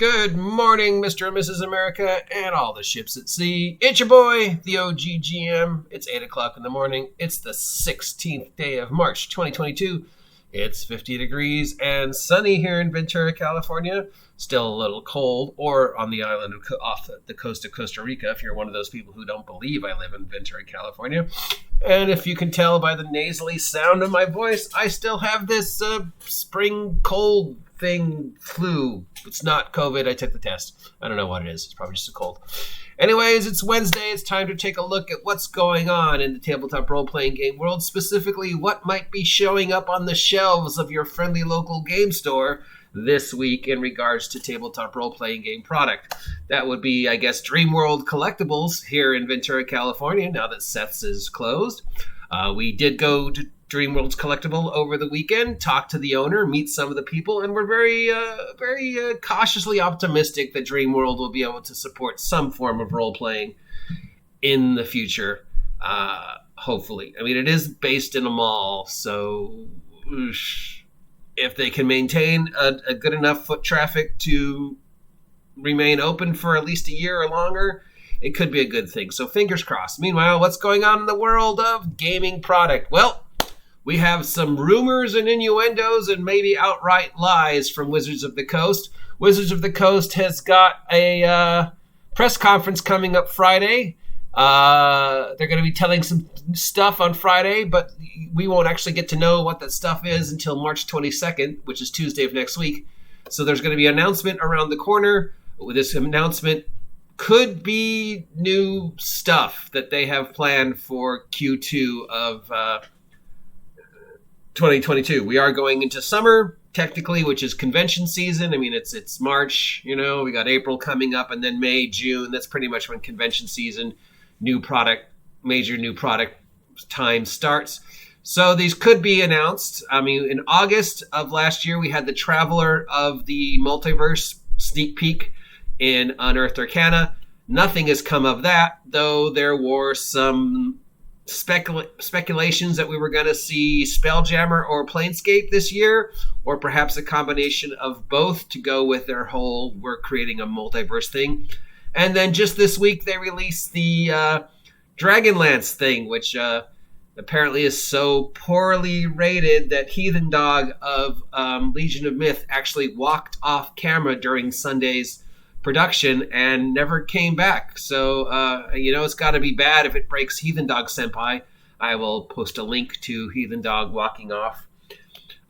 Good morning, Mr. and Mrs. America, and all the ships at sea. It's your boy, the OGGM. It's 8 o'clock in the morning. It's the 16th day of March, 2022. It's 50 degrees and sunny here in Ventura, California. Still a little cold, or on the island off the coast of Costa Rica, if you're one of those people who don't believe I live in Ventura, California. And if you can tell by the nasally sound of my voice, I still have this spring cold thing, flu. It's not COVID. I took the test. I don't know what it is. It's probably just a cold. Anyways, it's Wednesday. It's time to take a look at what's going on in the tabletop role-playing game world, specifically what might be showing up on the shelves of your friendly local game store this week in regards to tabletop role-playing game product. That would be, I guess, Dreamworld Collectibles here in Ventura, California, now that Seth's is closed. We did go to Dreamworld's Collectible over the weekend, talk to the owner, meet some of the people, and we're very cautiously optimistic that Dreamworld will be able to support some form of role-playing in the future, hopefully. I mean, it is based in a mall, so if they can maintain a good enough foot traffic to remain open for at least a year or longer, it could be a good thing. So fingers crossed. Meanwhile, what's going on in the world of gaming product? Well, we have some rumors and innuendos and maybe outright lies from Wizards of the Coast. Wizards of the Coast has got a press conference coming up Friday. They're going to be telling some stuff on Friday, but we won't actually get to know what that stuff is until March 22nd, which is Tuesday of next week. So there's going to be an announcement around the corner. This announcement could be new stuff that they have planned for Q2 of 2022. We are going into summer, technically, which is convention season. I mean, it's March, we got April coming up, and then May, June. That's pretty much when convention season, major new product time starts. So these could be announced. I mean, in August of last year, we had the Traveler of the Multiverse sneak peek in Unearthed Arcana. Nothing has come of that, though there were some speculations that we were going to see Spelljammer or Planescape this year, or perhaps a combination of both to go with their whole we're creating a multiverse thing. And then just this week, they released the Dragonlance thing, which apparently is so poorly rated that Heathen Dog of Legion of Myth actually walked off camera during Sunday's production and never came back. So, it's got to be bad if it breaks Heathen Dog Senpai. I will post a link to Heathen Dog walking off.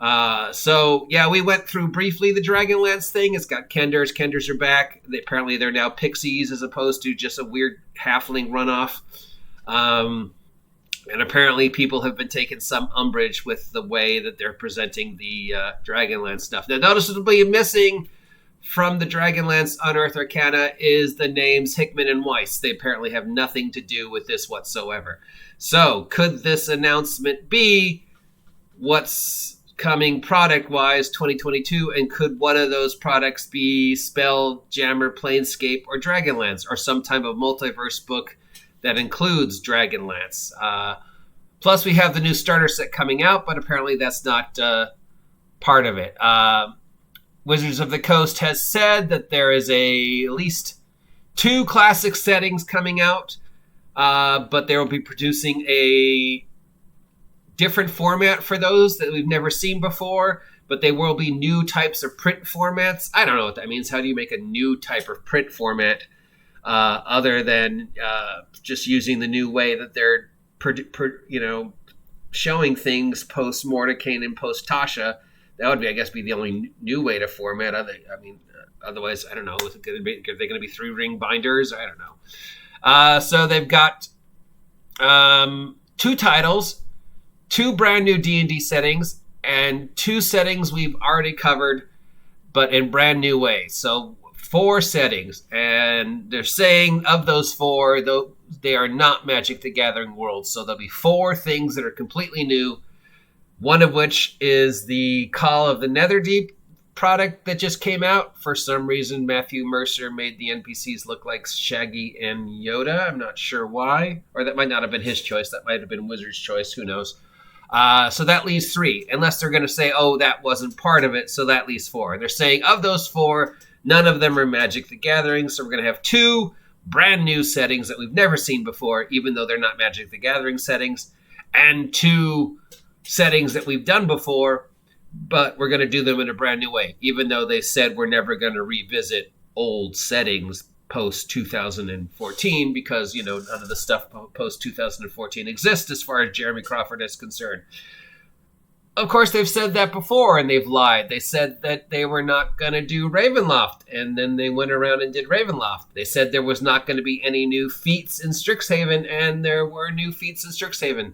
We went through briefly the Dragonlance thing. It's got Kenders. Kenders are back. Apparently they're now pixies as opposed to just a weird halfling runoff. And apparently people have been taking some umbrage with the way that they're presenting the Dragonlance stuff. Now, noticeably missing from the Dragonlance Unearthed Arcana is the names Hickman and Weiss. They apparently have nothing to do with this whatsoever. So, could this announcement be what's coming product-wise 2022, and could one of those products be Spelljammer, Planescape, or Dragonlance, or some type of multiverse book that includes Dragonlance? Plus, we have the new starter set coming out, but apparently that's not part of it. Wizards of the Coast has said that there is at least 2 classic settings coming out, but they will be producing a different format for those that we've never seen before, but they will be new types of print formats. I don't know what that means. How do you make a new type of print format other than just using the new way that they're showing things post Mordecai and post Tasha? That would be, I guess, the only new way to format. Otherwise, I don't know. Are they going to be 3-ring binders? I don't know. So they've got 2 titles, 2 brand new D&D settings, and 2 settings we've already covered, but in brand new ways. So 4 settings, and they're saying of those 4, though, they are not Magic the Gathering worlds. So there'll be 4 things that are completely new. One of which is the Call of the Netherdeep product that just came out. For some reason, Matthew Mercer made the NPCs look like Shaggy and Yoda. I'm not sure why. Or that might not have been his choice. That might have been Wizard's choice. Who knows? So that leaves 3. Unless they're going to say, oh, that wasn't part of it, so that leaves 4. And they're saying of those 4, None of them are Magic the Gathering, so we're going to have 2 brand new settings that we've never seen before, even though they're not Magic the Gathering settings, and 2 settings that we've done before, but we're going to do them in a brand new way, even though they said we're never going to revisit old settings post 2014 because, none of the stuff post 2014 exists as far as Jeremy Crawford is concerned. Of course, they've said that before, and they've lied. They said that they were not going to do Ravenloft, and then they went around and did Ravenloft. They said there was not going to be any new feats in Strixhaven, and there were new feats in Strixhaven.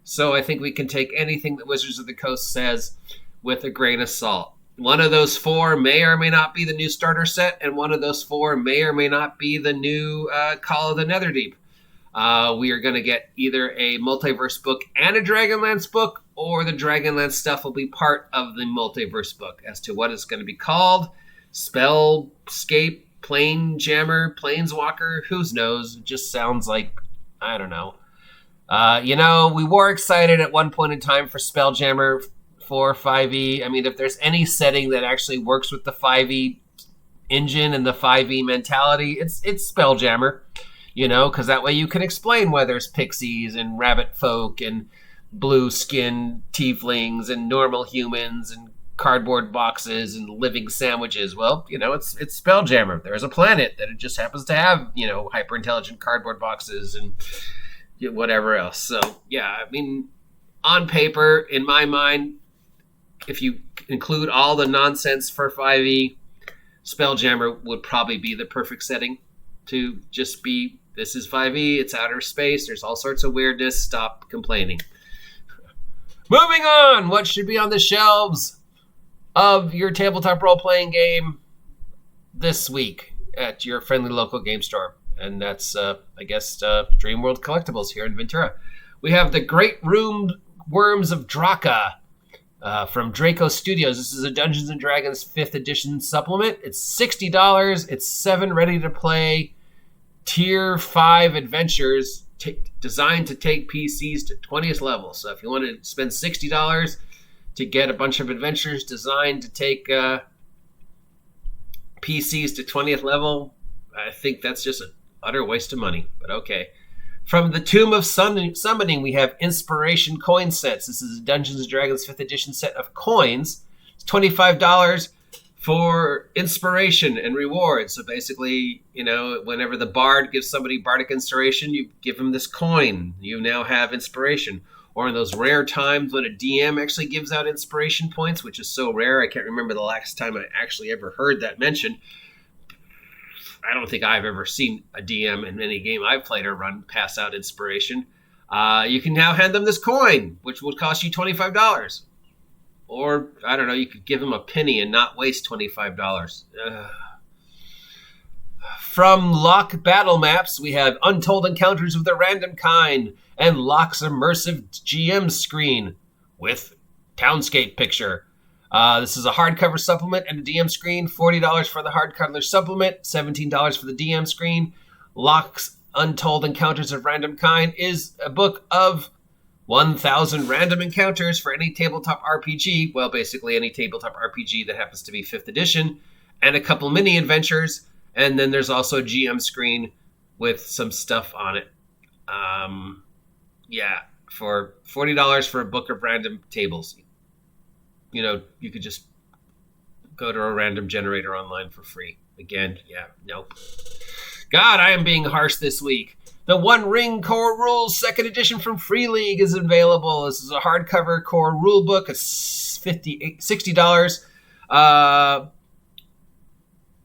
So I think we can take anything that Wizards of the Coast says with a grain of salt. One of those 4 may or may not be the new starter set, and one of those 4 may or may not be the new Call of the Netherdeep. We are going to get either a Multiverse book and a Dragonlance book, or the Dragonlance stuff will be part of the Multiverse book. As to what it's going to be called, Spellscape, Planejammer, Planeswalker, who knows? It just sounds like, I don't know. We were excited at one point in time for Spelljammer for 5e. I mean, if there's any setting that actually works with the 5e engine and the 5e mentality, it's Spelljammer. Because that way you can explain why there's pixies and rabbit folk and blue skin tieflings and normal humans and cardboard boxes and living sandwiches. Well, it's Spelljammer. There's a planet that it just happens to have, hyper intelligent cardboard boxes and whatever else. So yeah, I mean, on paper, in my mind, if you include all the nonsense for 5e, Spelljammer would probably be the perfect setting to just be, this is 5e, it's outer space, there's all sorts of weirdness, stop complaining. Moving on, what should be on the shelves of your tabletop role-playing game this week at your friendly local game store? And that's, Dreamworld Collectibles here in Ventura. We have The Great Worms of Draka from Draco Studios. This is a Dungeons & Dragons 5th edition supplement. It's $60. It's 7 ready-to-play Tier 5 adventures designed to take PCs to 20th level. So if you want to spend $60 to get a bunch of adventures designed to take PCs to 20th level, I think that's just an utter waste of money, but okay. From the Tomb of Summoning, we have Inspiration coin sets. This is a Dungeons & Dragons 5th edition set of coins. It's $25 for inspiration and rewards. So basically, whenever the bard gives somebody bardic inspiration, you give them this coin. You now have inspiration. Or in those rare times when a DM actually gives out inspiration points, which is so rare, I can't remember the last time I actually ever heard that mentioned. I don't think I've ever seen a DM in any game I've played or run pass out inspiration. You can now hand them this coin, which would cost you $25. Or, I don't know, you could give them a penny and not waste $25. From Lock Battle Maps, we have Untold Encounters of the Random Kind and Lock's Immersive GM Screen with Townscape Picture. This is a hardcover supplement and a DM screen. $40 for the hardcover supplement, $17 for the DM screen. Lock's Untold Encounters of Random Kind is a book of 1,000 random encounters for any tabletop RPG. Well, basically any tabletop RPG that happens to be 5th edition. And a couple mini adventures. And then there's also a GM screen with some stuff on it. For $40 for a book of random tables. You could just go to a random generator online for free. Again, nope. God, I am being harsh this week. The One Ring Core Rules 2nd edition from Free League is available. This is a hardcover core rule book. It's $60.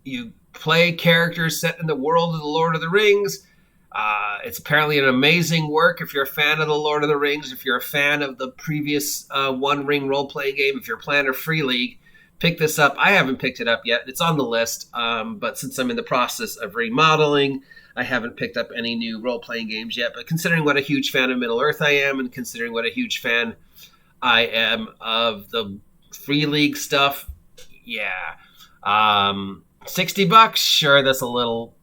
You play characters set in the world of the Lord of the Rings. It's apparently an amazing work if you're a fan of the Lord of the Rings, if you're a fan of the previous One Ring role-playing game, if you're a fan of Free League, pick this up. I haven't picked it up yet. It's on the list, but since I'm in the process of remodeling, I haven't picked up any new role-playing games yet. But considering what a huge fan of Middle-earth I am, and considering what a huge fan I am of the Free League stuff, $60, sure, that's a little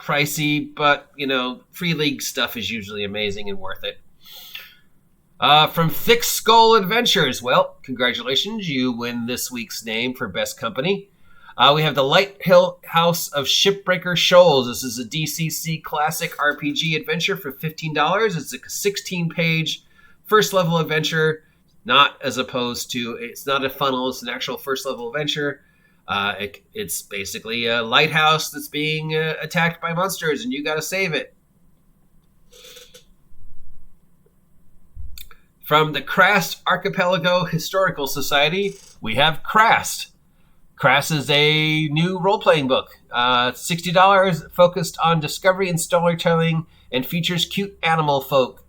pricey, but Free League stuff is usually amazing and worth it. From Thick Skull Adventures. Well, congratulations. You win this week's name for Best Company. We have the Lighthouse of Shipbreaker Shoals. This is a DCC classic RPG adventure for $15. It's a 16-page first-level adventure, not as opposed to, it's not a funnel, it's an actual first-level adventure. It's basically a lighthouse that's being attacked by monsters, and you got to save it. From the Crass Archipelago Historical Society, we have Crass. Crass is a new role-playing book. $60, focused on discovery and storytelling, and features cute animal folk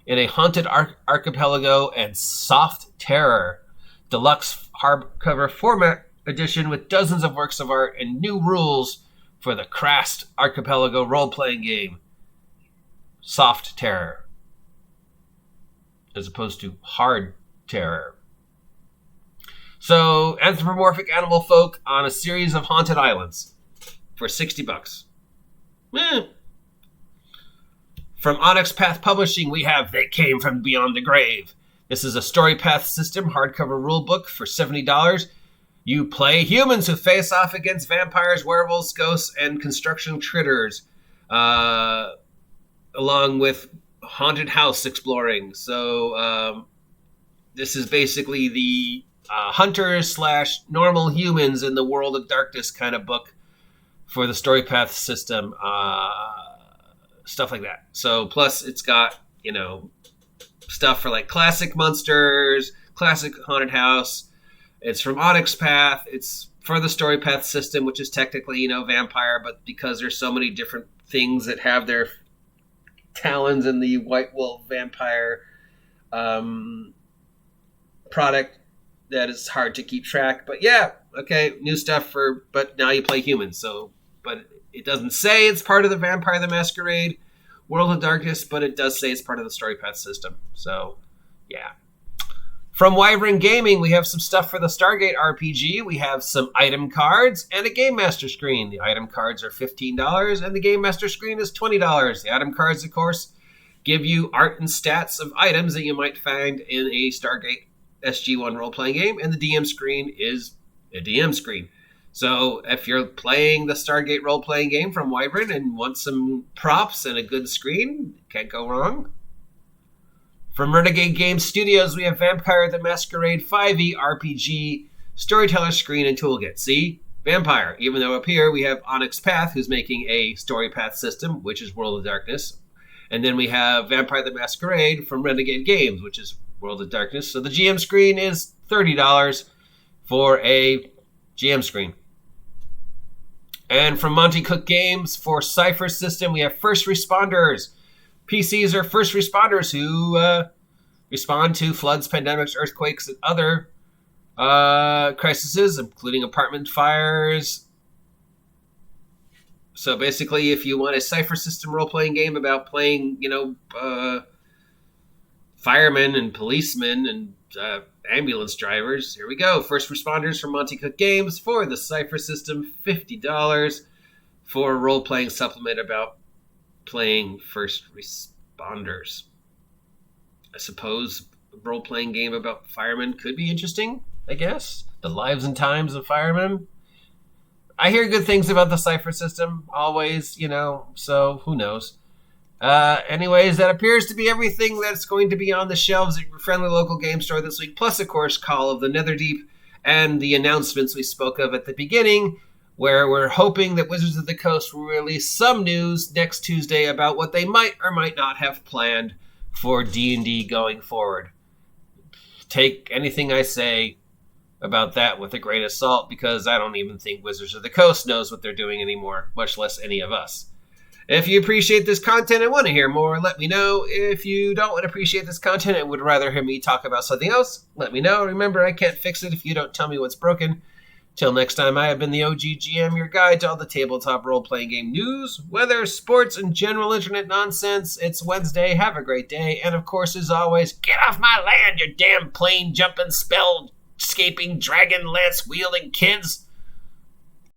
in a haunted archipelago and soft terror. Deluxe hardcover format edition with dozens of works of art and new rules for the Crass Archipelago role-playing game. Soft terror, as opposed to hard terror. So, anthropomorphic animal folk on a series of haunted islands for $60. From Onyx Path Publishing, we have They Came From Beyond the Grave. This is a Story Path system hardcover rulebook for $70. You play humans who face off against vampires, werewolves, ghosts, and construction critters, along with haunted house exploring. So this is basically the hunters / normal humans in the world of darkness kind of book for the Story Path system, stuff like that. So plus it's got, stuff for like classic monsters, classic haunted house. It's from Onyx Path. It's for the Story Path system, which is technically, vampire, but because there's so many different things that have their talons in the White Wolf vampire product, that is hard to keep track. But yeah, okay, new stuff but now you play humans. So, but it doesn't say it's part of the Vampire the Masquerade World of Darkness, but it does say it's part of the Story Path system. So, yeah. From Wyvern Gaming, we have some stuff for the Stargate RPG. We have some item cards and a Game Master screen. The item cards are $15 and the Game Master screen is $20. The item cards, of course, give you art and stats of items that you might find in a Stargate SG-1 role-playing game, and the DM screen is a DM screen. So if you're playing the Stargate role-playing game from Wyvern and want some props and a good screen, can't go wrong. From Renegade Games Studios, we have Vampire the Masquerade 5e RPG Storyteller Screen and Toolkit. See? Vampire. Even though up here we have Onyx Path, who's making a Story Path system, which is World of Darkness. And then we have Vampire the Masquerade from Renegade Games, which is World of Darkness. So the GM screen is $30 for a GM screen. And from Monty Cook Games for Cypher System, we have First Responders. PCs are first responders who respond to floods, pandemics, earthquakes, and other crises, including apartment fires. So basically, if you want a Cypher System role-playing game about playing, firemen and policemen and ambulance drivers, here we go. First Responders from Monty Cook Games for the Cypher System, $50 for a role-playing supplement about playing first responders. I suppose a role-playing game about firemen could be interesting, I guess. The lives and times of firemen. I hear good things about the Cypher System, always, so who knows. Anyways, that appears to be everything that's going to be on the shelves at your friendly local game store this week, plus, of course, Call of the Netherdeep and the announcements we spoke of at the beginning, where we're hoping that Wizards of the Coast will release some news next Tuesday about what they might or might not have planned for D&D going forward. Take anything I say about that with a grain of salt, because I don't even think Wizards of the Coast knows what they're doing anymore, much less any of us. If you appreciate this content and want to hear more, let me know. If you don't appreciate this content and would rather hear me talk about something else, let me know. Remember, I can't fix it if you don't tell me what's broken. Till next time, I have been the OGGM, your guide to all the tabletop role-playing game news, weather, sports, and general internet nonsense. It's Wednesday. Have a great day. And of course, as always, get off my land, you damn plane-jumping, spell-escaping, dragon lance-wielding kids.